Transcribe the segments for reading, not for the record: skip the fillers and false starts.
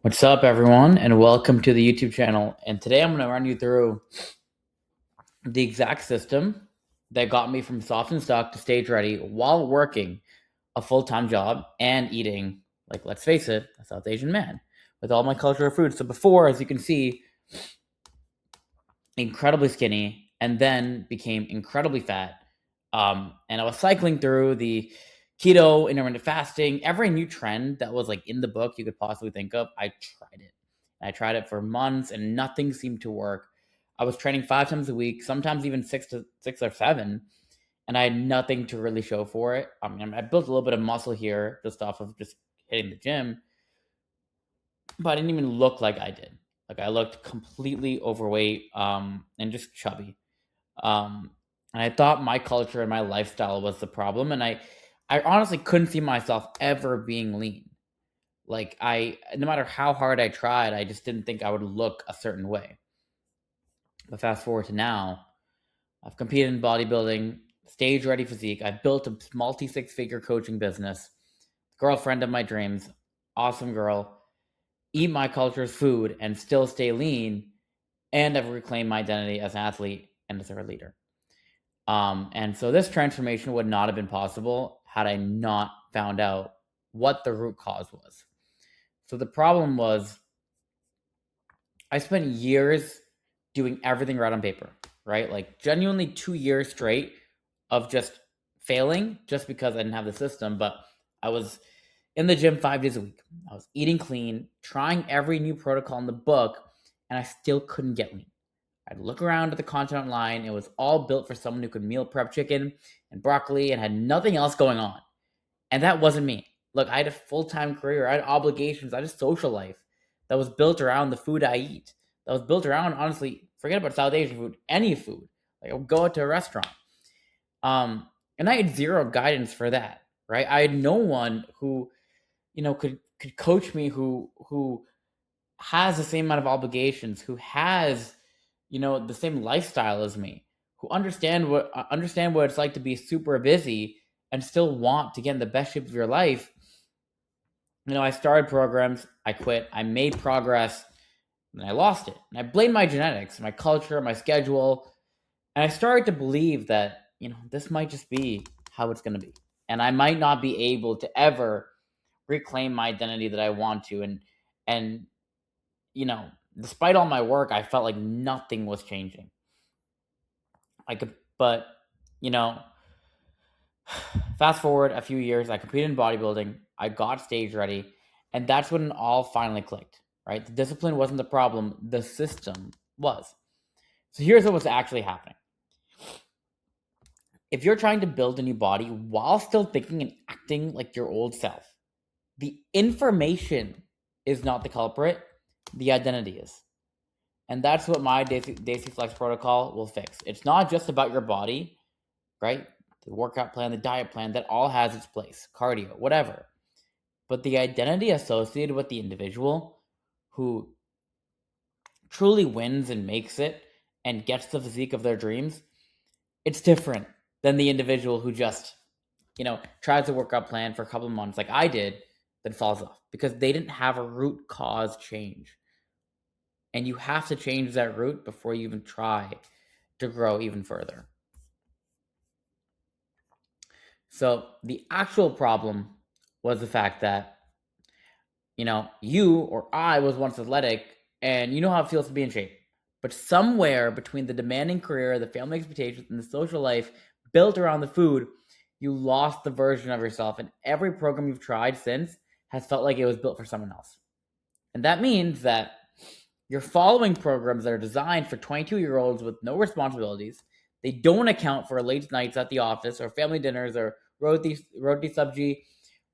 What's up, everyone, and welcome to the YouTube channel. And today I'm going to run you through the exact system that got me from soft and stuck to stage ready while working a full-time job and eating, like, let's face it, a South Asian man with all my cultural food. So before, as you can see, incredibly skinny and then became incredibly fat. And I was cycling through the keto, intermittent fasting, every new trend that was like in the book you could possibly think of. I tried it. I tried it for months and nothing seemed to work. I was training 5 times a week, sometimes even six or seven, and I had nothing to really show for it. I mean, I built a little bit of muscle here just off of just hitting the gym, but I didn't even look like I did. Like I looked completely overweight, and just chubby. Um, and I thought my culture and my lifestyle was the problem, and I honestly couldn't see myself ever being lean. Like no matter how hard I tried, I just didn't think I would look a certain way. But fast forward to now, I've competed in bodybuilding, stage ready physique. I've built a multi six figure coaching business, girlfriend of my dreams, awesome girl, eat my culture's food and still stay lean, and I've reclaimed my identity as an athlete and as a leader. And so this transformation would not have been possible had I not found out what the root cause was. So the problem was I spent years doing everything right on paper, right? Like genuinely 2 years straight of just failing just because I didn't have the system. But I was in the gym 5 days a week. I was eating clean, trying every new protocol in the book, and I still couldn't get lean. I'd look around at the content online. It was all built for someone who could meal prep chicken and broccoli and had nothing else going on. And that wasn't me. Look, I had a full-time career. I had obligations. I had a social life that was built around the food I eat. That was built around, honestly, forget about South Asian food, any food. Like I would go out to a restaurant. And I had zero guidance for that, right? I had no one who, could coach me who has the same amount of obligations, who has, the same lifestyle as me, who understand what it's like to be super busy and still want to get in the best shape of your life. I started programs, I quit, I made progress, and I lost it. And I blamed my genetics, my culture, my schedule, and I started to believe that, this might just be how it's going to be. And I might not be able to ever reclaim my identity that I want to. And despite all my work, I felt like nothing was changing. But you know, fast forward a few years, I competed in bodybuilding, I got stage ready, and that's when it all finally clicked, right? The discipline wasn't the problem, the system was. So here's what was actually happening. If you're trying to build a new body while still thinking and acting like your old self, the information is not the culprit, the identity is. And that's what my Daisy Flex protocol will fix. It's not just about your body, right? The workout plan, the diet plan, that all has its place, cardio, whatever. But the identity associated with the individual who truly wins and makes it and gets the physique of their dreams, it's different than the individual who just, tries a workout plan for a couple of months like I did, then falls off because they didn't have a root cause change. And you have to change that root before you even try to grow even further. So the actual problem was the fact that, you or I was once athletic and you know how it feels to be in shape. But somewhere between the demanding career, the family expectations, and the social life built around the food, you lost the version of yourself. And every program you've tried since has felt like it was built for someone else. And that means that you're following programs that are designed for 22-year-olds with no responsibilities. They don't account for late nights at the office or family dinners or roti sabji,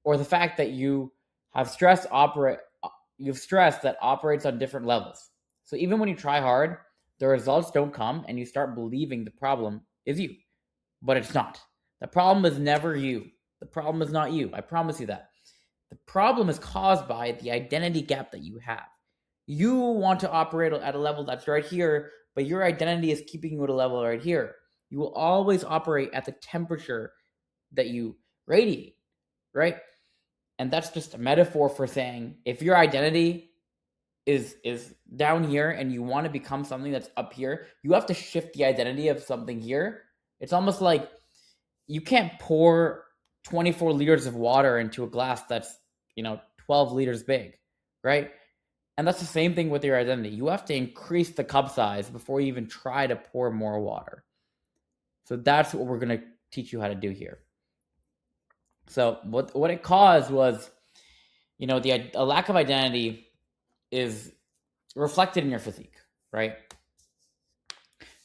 or the fact that you have stress that operates on different levels. So even when you try hard, the results don't come and you start believing the problem is you. But it's not. The problem is never you. The problem is not you. I promise you that. The problem is caused by the identity gap that you have. You want to operate at a level that's right here, but your identity is keeping you at a level right here. You will always operate at the temperature that you radiate, right? And that's just a metaphor for saying if your identity is down here and you want to become something that's up here, you have to shift the identity of something here. It's almost like you can't pour 24 liters of water into a glass that's, 12 liters big, right? And that's the same thing with your identity. You have to increase the cup size before you even try to pour more water. So that's what we're going to teach you how to do here. So what it caused was, a lack of identity is reflected in your physique, right?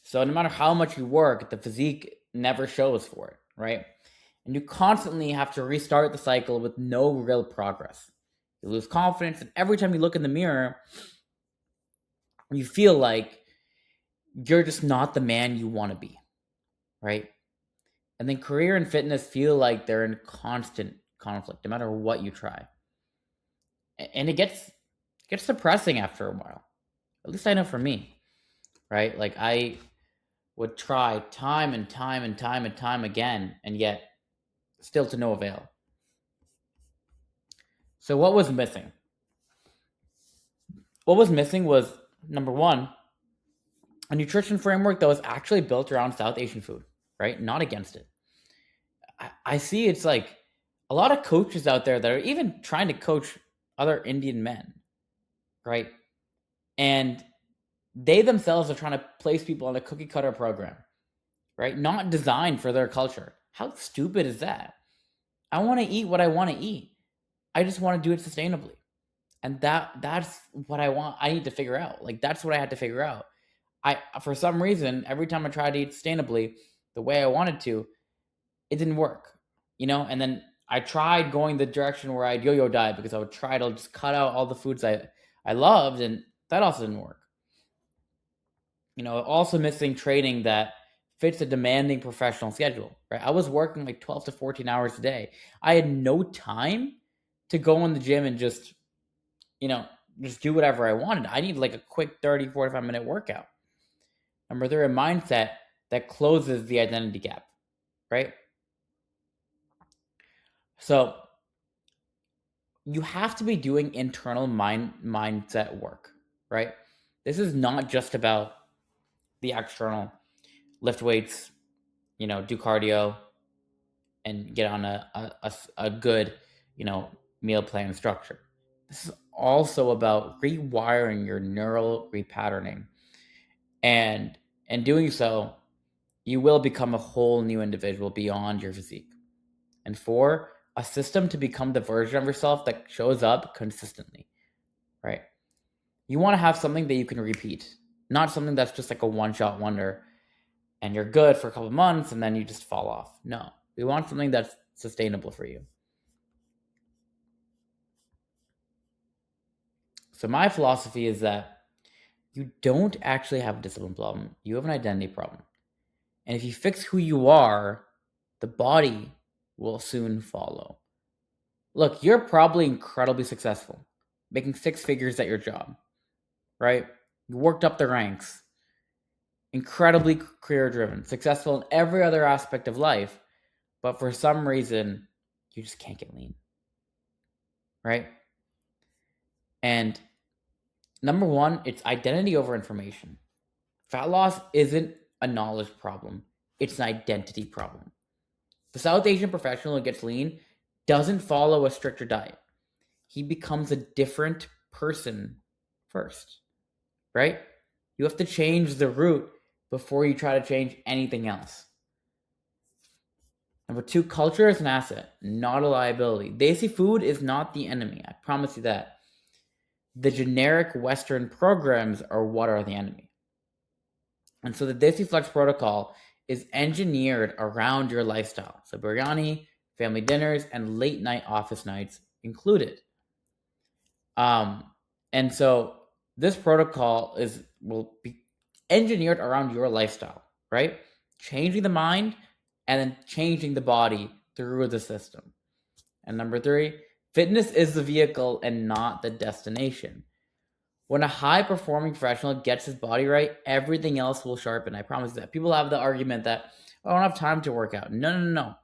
So no matter how much you work, the physique never shows for it, right? And you constantly have to restart the cycle with no real progress. You lose confidence, and every time you look in the mirror, you feel like you're just not the man you want to be, right? And then career and fitness feel like they're in constant conflict, no matter what you try. And it gets depressing after a while. At least I know for me, right? Like I would try time and time and time and time again, and yet still to no avail. So what was missing? What was missing was, number one, a nutrition framework that was actually built around South Asian food, right? Not against it. I see it's like a lot of coaches out there that are even trying to coach other Indian men, right? And they themselves are trying to place people on a cookie cutter program, right? Not designed for their culture. How stupid is that? I want to eat what I want to eat. I just want to do it sustainably. And that's what I want. I need to figure out. Like that's what I had to figure out. For some reason, every time I tried to eat sustainably the way I wanted to, it didn't work. And then I tried going the direction where I'd yo-yo diet because I would try to just cut out all the foods I loved, and that also didn't work. Also missing training that fits a demanding professional schedule, right? I was working like 12 to 14 hours a day. I had no time to go in the gym and just do whatever I wanted. I need like a quick 30, 45-minute workout. Number three, a mindset that closes the identity gap, right? So you have to be doing internal mindset work, right? This is not just about the external. Lift weights, do cardio, and get on a good, meal plan structure. This is also about rewiring your neural repatterning. And in doing so, you will become a whole new individual beyond your physique. And four, a system to become the version of yourself that shows up consistently, right? You want to have something that you can repeat, not something that's just like a one-shot wonder and you're good for a couple of months and then you just fall off. No, we want something that's sustainable for you. So my philosophy is that you don't actually have a discipline problem. You have an identity problem. And if you fix who you are, the body will soon follow. Look, you're probably incredibly successful, making six figures at your job, right? You worked up the ranks, incredibly career driven, successful in every other aspect of life, but for some reason, you just can't get lean, right? And number one, it's identity over information. Fat loss isn't a knowledge problem, it's an identity problem. The South Asian professional who gets lean doesn't follow a stricter diet. He becomes a different person first, right? You have to change the root before you try to change anything else. Number two, culture is an asset, not a liability. Desi food is not the enemy. I promise you that. The generic Western programs are what are the enemy. And so the Desi Flex protocol is engineered around your lifestyle. So biryani, family dinners, and late night office nights included. And so this protocol will be engineered around your lifestyle, right? Changing the mind and then changing the body through the system. And number three, fitness is the vehicle and not the destination. When a high-performing professional gets his body right, everything else will sharpen. I promise that. People have the argument that, I don't have time to work out. No.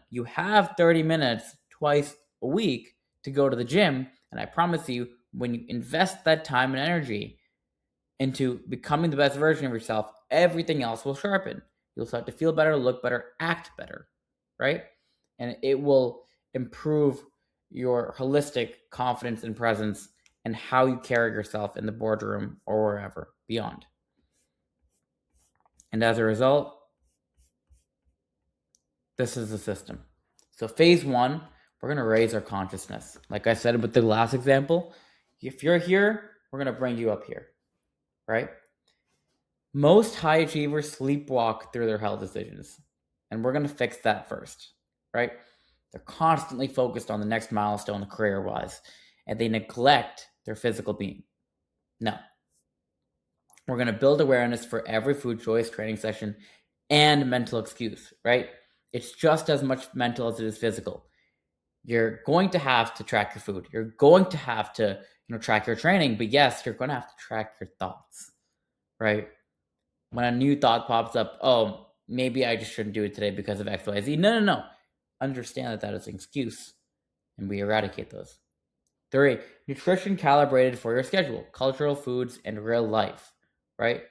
You have 30 minutes twice a week to go to the gym, and I promise you, when you invest that time and energy into becoming the best version of yourself, everything else will sharpen. You'll start to feel better, look better, act better, right? And it will improve your holistic confidence and presence and how you carry yourself in the boardroom or wherever beyond. And as a result, this is the system. So phase one, we're going to raise our consciousness. Like I said with the last example, if you're here, we're going to bring you up here, right? Most high achievers sleepwalk through their health decisions, and we're going to fix that first, right? They're constantly focused on the next milestone career-wise, and they neglect their physical being. No. We're going to build awareness for every food choice, training session, and mental excuse, right? It's just as much mental as it is physical. You're going to have to track your food. You're going to have to, track your training, but yes, you're going to have to track your thoughts, right? When a new thought pops up, oh, maybe I just shouldn't do it today because of X, Y, Z. No. Understand that is an excuse, and we eradicate those. 3, nutrition calibrated for your schedule, cultural foods, and real life, right?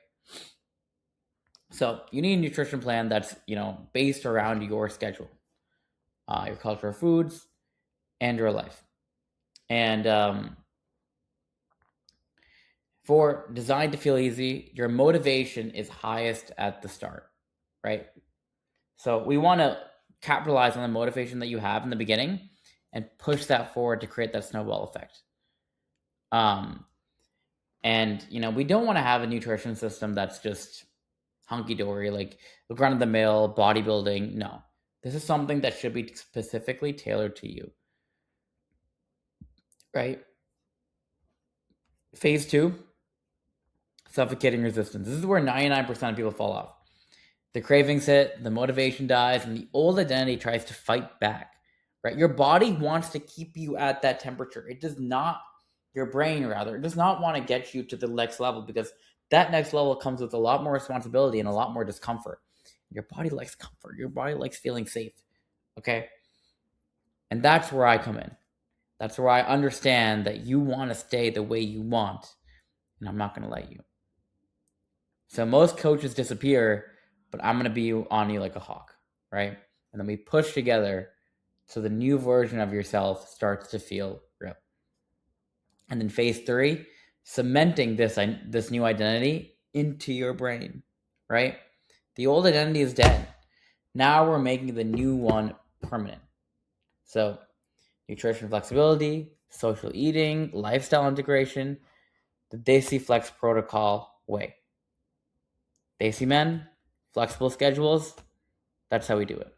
So you need a nutrition plan that's, based around your schedule, your cultural foods, and your life. And for designed to feel easy, your motivation is highest at the start, right? So we want to capitalize on the motivation that you have in the beginning and push that forward to create that snowball effect. And we don't want to have a nutrition system that's just hunky-dory, like the run-of-the-mill bodybuilding. No, this is something that should be specifically tailored to you, right? Phase 2, suffocating resistance. This is where 99% of people fall off. The cravings hit, the motivation dies, and the old identity tries to fight back, right? Your body wants to keep you at that temperature. It does not, your brain rather, it does not want to get you to the next level, because that next level comes with a lot more responsibility and a lot more discomfort. Your body likes comfort. Your body likes feeling safe, okay? And that's where I come in. That's where I understand that you want to stay the way you want, and I'm not going to let you. So most coaches disappear, but I'm going to be on you like a hawk, right? And then we push together so the new version of yourself starts to feel real. And then phase 3, cementing this new identity into your brain, right? The old identity is dead. Now we're making the new one permanent. So nutrition flexibility, social eating, lifestyle integration, the Desi Flex protocol way. Desi men, flexible schedules, that's how we do it.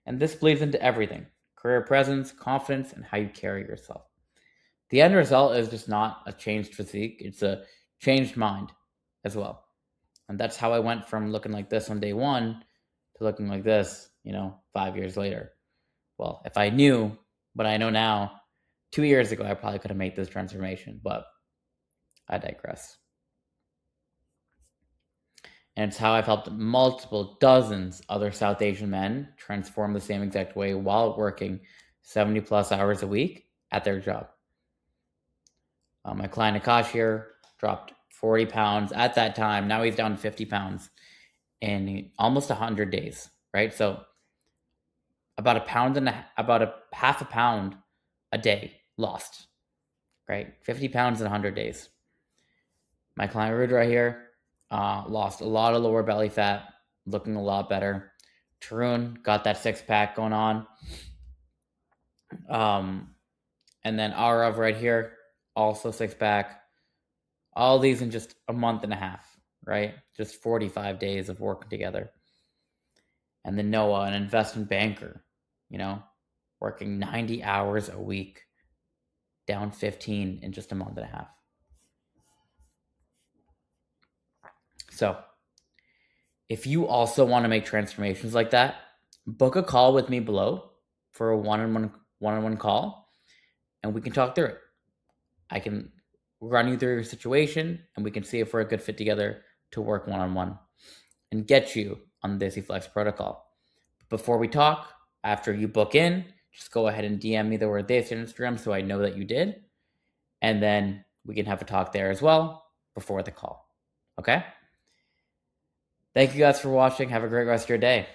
And this bleeds into everything: career presence, confidence, and how you carry yourself. The end result is just not a changed physique, it's a changed mind as well. And that's how I went from looking like this on day one to looking like this, 5 years later. Well, if I knew what I know now 2 years ago, I probably could have made this transformation, but I digress. And it's how I've helped multiple dozens other South Asian men transform the same exact way while working 70 plus hours a week at their job. My client Akash here dropped 40 pounds at that time. Now he's down 50 pounds in almost 100 days, right? So about a half a pound a day lost, right? 50 pounds in 100 days. My client Rudra here lost a lot of lower belly fat, looking a lot better. Tarun got that 6-pack going on. And then Arav right here, also 6-pack. All these in just a month and a half, right? Just 45 days of working together. And then Noah, an investment banker, working 90 hours a week, down 15 in just a month and a half. So if you also want to make transformations like that, book a call with me below for a one-on-one call, and we can talk through it. I can run you through your situation, and we can see if we're a good fit together to work one-on-one and get you on the Desi Flex protocol. Before we talk, after you book in, just go ahead and DM me the word Desi on Instagram so I know that you did. and then we can have a talk there as well before the call. Okay? Thank you guys for watching. Have a great rest of your day.